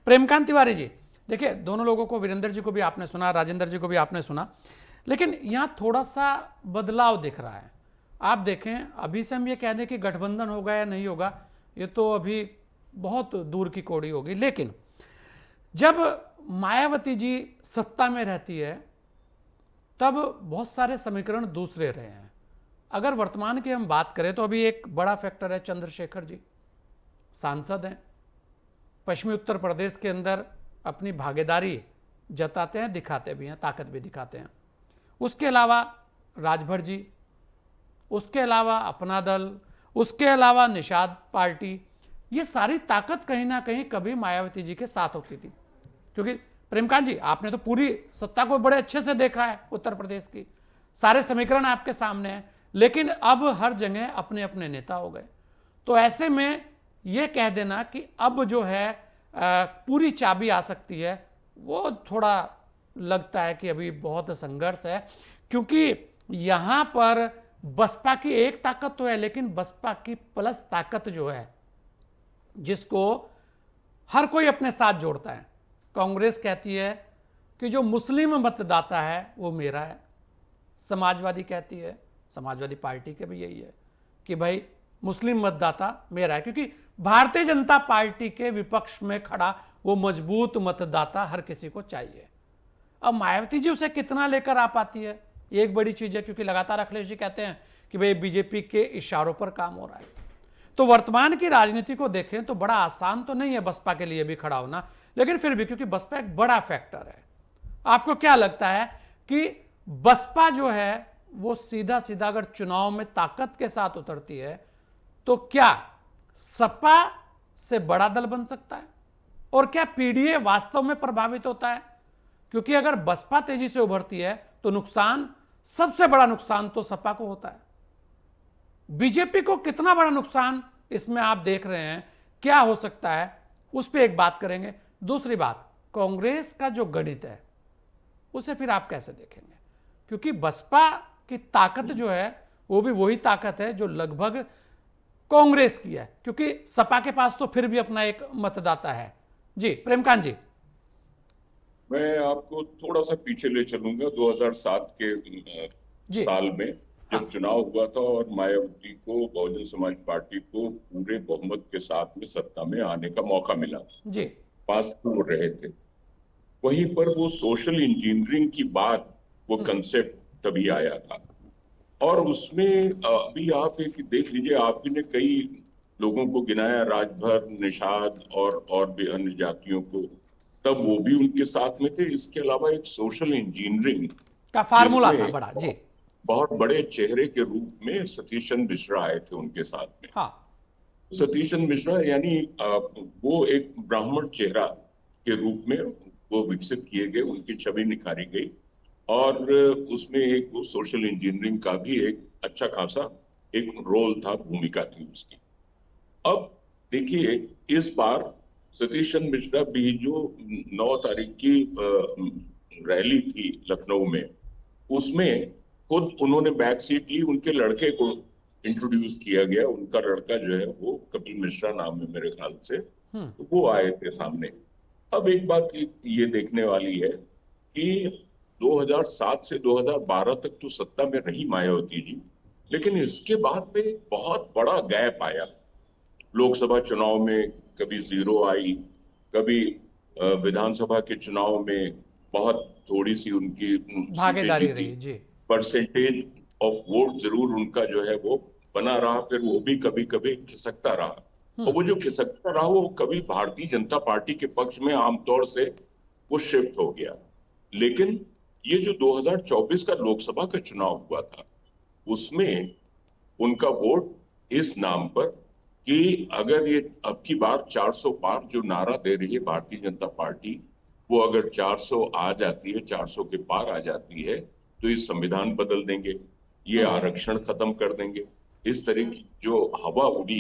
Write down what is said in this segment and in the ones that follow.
प्रेमकांत तिवारी जी, देखिए दोनों लोगों को, वीरेंद्र जी को भी आपने सुना, राजेंद्र जी को भी आपने सुना, लेकिन यहां थोड़ा सा बदलाव दिख रहा है। आप देखें, अभी से हम ये कह दें कि गठबंधन होगा या नहीं होगा, ये तो अभी बहुत दूर की कौड़ी होगी, लेकिन जब मायावती जी सत्ता में रहती है तब बहुत सारे समीकरण दूसरे रहे हैं। अगर वर्तमान की हम बात करें तो अभी एक बड़ा फैक्टर है, चंद्रशेखर जी सांसद हैं, पश्चिमी उत्तर प्रदेश के अंदर अपनी भागीदारी जताते हैं, दिखाते भी हैं, ताकत भी दिखाते हैं। उसके अलावा राजभर जी, उसके अलावा अपना दल, उसके अलावा निषाद पार्टी, ये सारी ताकत कहीं ना कहीं कभी मायावती जी के साथ होती थी। क्योंकि प्रेमकांत जी, आपने तो पूरी सत्ता को बड़े अच्छे से देखा है, उत्तर प्रदेश की सारे समीकरण आपके सामने हैं, लेकिन अब हर जगह अपने अपने नेता हो गए। तो ऐसे में यह कह देना कि अब जो है पूरी चाबी आ सकती है, वो थोड़ा लगता है कि अभी बहुत संघर्ष है। क्योंकि यहां पर बसपा की एक ताकत तो है, लेकिन बसपा की प्लस ताकत जो है, जिसको हर कोई अपने साथ जोड़ता है। कांग्रेस कहती है कि जो मुस्लिम मतदाता है वो मेरा है, समाजवादी कहती है, समाजवादी पार्टी के भी यही है कि भाई मुस्लिम मतदाता मेरा है, क्योंकि भारतीय जनता पार्टी के विपक्ष में खड़ा वो मजबूत मतदाता हर किसी को चाहिए। अब मायावती जी उसे कितना लेकर आ पाती है, ये एक बड़ी चीज है, क्योंकि लगातार अखिलेश जी कहते हैं कि भाई बीजेपी के इशारों पर काम हो रहा है। तो वर्तमान की राजनीति को देखें तो बड़ा आसान तो नहीं है बसपा के लिए भी खड़ा होना, लेकिन फिर भी क्योंकि बसपा एक बड़ा फैक्टर है। आपको क्या लगता है कि बसपा जो है वो सीधा सीधा अगर चुनाव में ताकत के साथ उतरती है तो क्या सपा से बड़ा दल बन सकता है, और क्या पीडीए वास्तव में प्रभावित होता है? क्योंकि अगर बसपा तेजी से उभरती है तो नुकसान, सबसे बड़ा नुकसान तो सपा को होता है। बीजेपी को कितना बड़ा नुकसान इसमें आप देख रहे हैं, क्या हो सकता है, उस पर एक बात करेंगे। दूसरी बात, कांग्रेस का जो गणित है उसे फिर आप कैसे देखेंगे? क्योंकि बसपा की ताकत जो है वो भी वही ताकत है जो लगभग कांग्रेस की है, क्योंकि सपा के पास तो फिर भी अपना एक मतदाता है। जी प्रेमकांत जी। मैं आपको थोड़ा सा पीछे ले चलूंगा। 2007 के जी साल में हाँ। जब चुनाव हुआ था और मायावती को, बहुजन समाज पार्टी को पूरे बहुमत के साथ में सत्ता में आने का मौका मिला, जी पास हो रहे थे, वहीं पर वो सोशल इंजीनियरिंग की बात, वो कंसेप्ट तभी आया था। और उसमें अभी आप एक देख लीजिए, आप ने कई लोगों को गिनाया, राजभर, निषाद और भी अन्य जातियों को, तब वो भी उनके साथ में थे। इसके अलावा एक सोशल इंजीनियरिंग का फार्मूला था जिसमें बड़ा। जी बहुत बड़े चेहरे के रूप में सतीश चंद्र मिश्रा आए थे उनके साथ में। हाँ। सतीश चंद्र मिश्रा यानी वो एक ब्राह्मण चेहरा के रूप में वो विकसित किए गए, उनकी छवि निखारी गई, और उसमें एक वो सोशल इंजीनियरिंग का भी एक अच्छा खासा एक रोल था, भूमिका थी उसकी। अब देखिए, इस बार सतीश चंद्र मिश्रा भी जो 9 तारीख की रैली थी लखनऊ में, उसमें खुद उन्होंने बैक सीट ली, उनके लड़के को इंट्रोड्यूस किया गया। उनका लड़का जो है वो कपिल मिश्रा नाम है मेरे ख्याल से, तो वो आए थे सामने। अब एक बात ये देखने वाली है कि 2007 से 2012 तक तो सत्ता में रही मायावती जी, लेकिन इसके बाद में बहुत बड़ा गैप आया। लोकसभा चुनाव में कभी जीरो आई, कभी विधानसभा के चुनाव में बहुत थोड़ी सी उनकी सीटें भागीदारी जीती, रही। जी परसेंटेज ऑफ वोट जरूर उनका जो है वो बना रहा, फिर वो भी कभी कभी खिसकता रहा। और वो जो खिसकता रहा वो कभी भारतीय जनता पार्टी के पक्ष में आमतौर से वो शिफ्ट हो गया। लेकिन ये जो 2024 का लोकसभा का चुनाव हुआ था, उसमें उनका वोट इस नाम पर कि अगर ये अब की बार 400 पार जो नारा दे रही है भारतीय जनता पार्टी, वो अगर 400 आ जाती है, 400 के पार आ जाती है, तो इस संविधान बदल देंगे, ये आरक्षण खत्म कर देंगे। इस तरह की जो हवा उड़ी,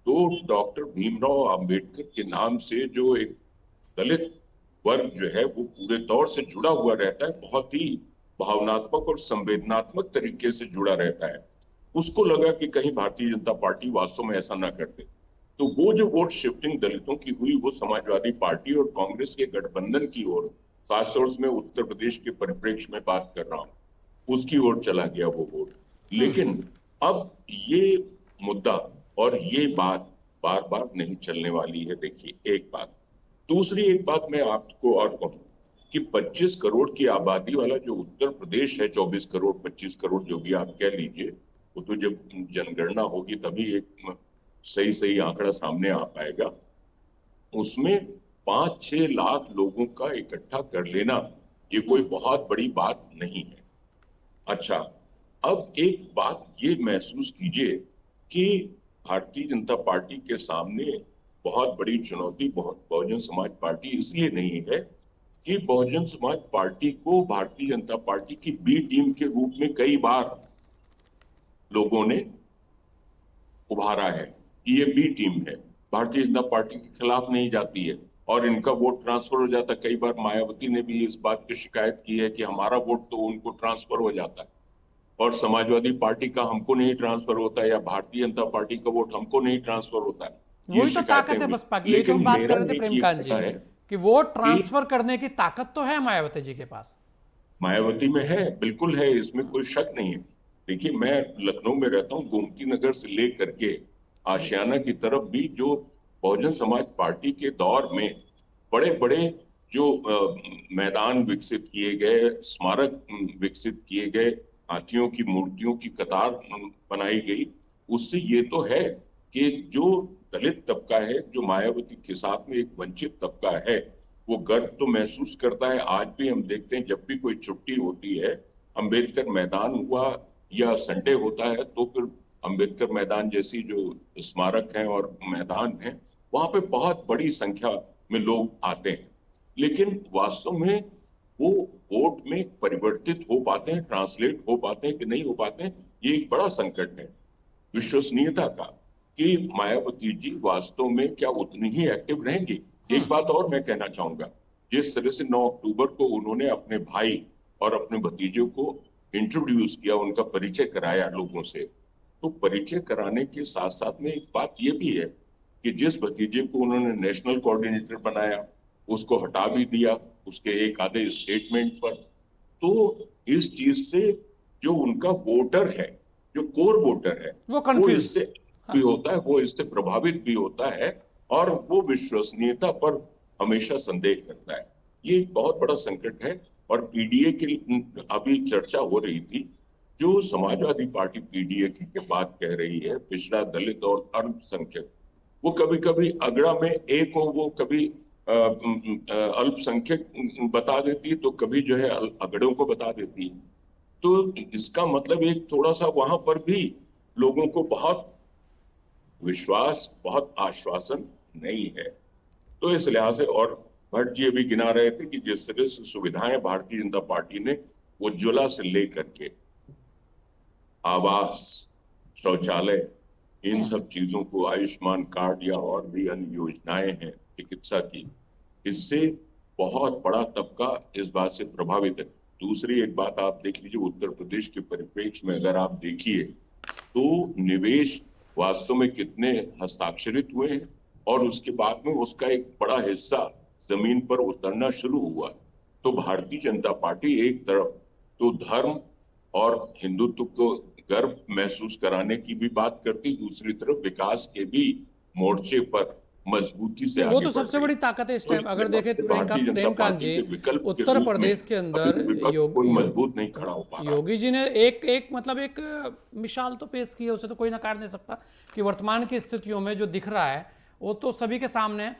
तो डॉक्टर भीमराव अंबेडकर के नाम से जो एक दलित वर्ग जो है वो पूरे तौर से जुड़ा हुआ रहता है, बहुत ही भावनात्मक और संवेदनात्मक तरीके से जुड़ा रहता है। उसको लगा कि कहीं भारतीय जनता पार्टी वास्तव में ऐसा ना कर दे। तो वो जो वोट शिफ्टिंग दलितों की हुई वो समाजवादी पार्टी और कांग्रेस के गठबंधन की ओर, खासतौर से मैं उत्तर प्रदेश के परिप्रेक्ष्य में बात कर रहा हूं, उसकी ओर चला गया वो वोट। लेकिन अब ये मुद्दा और ये बात बार बार नहीं चलने वाली है। देखिए एक बात, दूसरी एक बात मैं आपको और कहूं कि 25 करोड़ की आबादी वाला जो उत्तर प्रदेश है, 24 करोड़ 25 करोड़ जो भी आप कह लीजिए, वो तो जब जनगणना होगी तभी एक सही सही आंकड़ा सामने आ पाएगा। उसमें 5-6 लाख लोगों का इकट्ठा कर लेना ये कोई बहुत बड़ी बात नहीं है। अच्छा, अब एक बात ये महसूस कीजिए कि भारतीय जनता पार्टी के सामने बहुत बड़ी चुनौती बहुत बहुजन समाज पार्टी इसलिए नहीं है कि बहुजन समाज पार्टी को भारतीय जनता पार्टी की बी टीम के रूप में कई बार लोगों ने उभारा है कि ये बी टीम है, भारतीय जनता पार्टी के खिलाफ नहीं जाती है और इनका वोट ट्रांसफर हो जाता है। कई बार मायावती ने भी इस बात की शिकायत की है कि हमारा वोट तो उनको ट्रांसफर हो जाता है और समाजवादी पार्टी का हमको नहीं ट्रांसफर होता है, या भारतीय जनता पार्टी का वोट हमको नहीं ट्रांसफर होता है। ये वही तो शिकायतें ताकत है हुई। बसपा की, यही तो हम लेकिन बात मेरा कर रहे थे एक ये प्रेमकांत जी, कहना है कि वोट कि ट्रांसफर करने की ताकत तो है मायावती जी के पास। मायावती में है, बिल्कुल है, इसमें कोई शक नहीं है। देखिए मैं लखनऊ में रहता हूँ, गोमती नगर से लेकर के आशियाना की तरफ भी जो बहुजन समाज पार्टी के दौर में बड़े बड़े जो मैदान विकसित किए गए, स्मारक विकसित किए गए, हाथियों की मूर्तियों की कतार बनाई गई, उससे ये तो है कि जो दलित तबका है, जो मायावती के साथ में एक वंचित तबका है, वो गर्व तो महसूस करता है। आज भी हम देखते हैं जब भी कोई छुट्टी होती है, अंबेडकर मैदान हुआ या संडे होता है, तो फिर अंबेडकर मैदान जैसी जो स्मारक है और मैदान है, वहां पे बहुत बड़ी संख्या में लोग आते हैं। लेकिन वास्तव में वो वोट में परिवर्तित हो पाते हैं, ट्रांसलेट हो पाते हैं कि नहीं हो पाते हैं, ये एक बड़ा संकट है विश्वसनीयता का, कि मायावती जी वास्तव में क्या उतनी ही एक्टिव रहेंगी। एक बात और मैं कहना चाहूंगा, जिस तरह से 9 अक्टूबर को उन्होंने अपने भाई और अपने भतीजे को इंट्रोड्यूस किया, उनका परिचय कराया लोगों से, तो परिचय कराने के साथ साथ में एक बात ये भी है कि जिस भतीजे को उन्होंने नेशनल कोऑर्डिनेटर बनाया, उसको हटा भी दिया उसके एक आधे स्टेटमेंट पर। तो इस चीज से जो उनका वोटर है, जो कोर वोटर है, वो वो कंफ्यूज। इससे भी होता है, वो इससे प्रभावित भी होता है और वो विश्वसनीयता पर हमेशा संदेह करता है। ये एक बहुत बड़ा संकट है। और पीडीए की अभी चर्चा हो रही थी, जो समाजवादी पार्टी पीडीए की बात कह रही है, पिछड़ा दलित और अल्पसंख्यक, वो कभी कभी अगड़ा में एक हो, वो कभी अल्पसंख्यक बता देती है, तो कभी जो है अगड़ों को बता देती है। तो इसका मतलब एक थोड़ा सा वहां पर भी लोगों को बहुत विश्वास, बहुत आश्वासन नहीं है। तो इस लिहाज से, और भट्ट जी अभी गिना रहे थे कि जिस तरह से सुविधाएं भारतीय जनता पार्टी ने उज्ज्वला से लेकर के आवास, शौचालय, इन सब चीजों को, आयुष्मान कार्ड या और भी अन्य योजनाएं हैं चिकित्सा की, इससे बहुत बड़ा तबका इस बात से प्रभावित है। दूसरी एक बात आप देख लीजिए, उत्तर प्रदेश के परिप्रेक्ष्य में अगर आप देखिए तो निवेश वास्तव में कितने हस्ताक्षरित हुए हैं और उसके बाद में उसका एक बड़ा हिस्सा जमीन पर उतरना शुरू हुआ। तो भारतीय जनता पार्टी एक तरफ तो धर्म और हिंदुत्व को गर्व महसूस कराने की भी बात करती, दूसरी तरफ विकास के भी मोर्चे पर मजबूती से नहीं, वो आगे तो बढ़ सबसे रही। बड़ी ताकत है इस तो टाइम। अगर देखें भारतीय जनता प्रेमकांत पार्टी जी, के विकल्प के उत्तर रूप में प्रदेश के अभी अंदर विपक्ष कोई मजबूत नहीं खड़ा हो पा रहा। योगी जी ने एक एक मतलब एक मिसाल तो पेश की है, उसे तो कोई नकार नहीं सकता कि वर्तमान की स्थितियों में जो दिख रहा है वो तो सभी के सामने है।